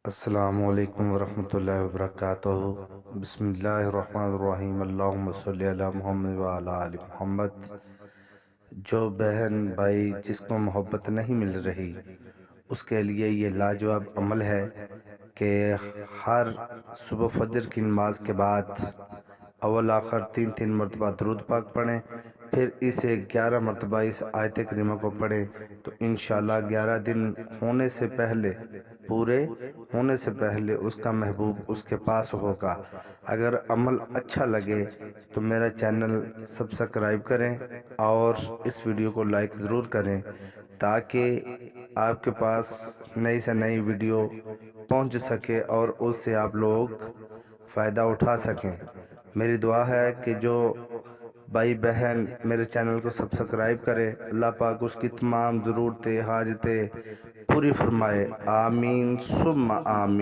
السلام علیکم ورحمۃ اللہ وبرکاتہ۔ بسم اللہ الرحمن الرحیم، اللہم صلی علی محمد وعلی آل محمد۔ جو بہن بھائی جس کو محبت نہیں مل رہی اس کے لیے یہ لاجواب عمل ہے کہ ہر صبح فجر کی نماز کے بعد اول آخر 3 مرتبہ درود پاک پڑھیں، پھر اسے 11 مرتبہ اس آیت کریمہ کو پڑھیں تو انشاءاللہ 11 دن ہونے سے پہلے، پورے ہونے سے پہلے اس کا محبوب اس کے پاس ہوگا۔ اگر عمل اچھا لگے تو میرا چینل سبسکرائب کریں اور اس ویڈیو کو لائک ضرور کریں تاکہ آپ کے پاس نئی سے نئی ویڈیو پہنچ سکے اور اس سے آپ لوگ فائدہ اٹھا سکیں۔ میری دعا ہے کہ جو بھائی بہن میرے چینل کو سبسکرائب کرے، اللہ پاک اس کی تمام ضرورتیں، حاجتیں پوری فرمائے، آمین ثم آمین۔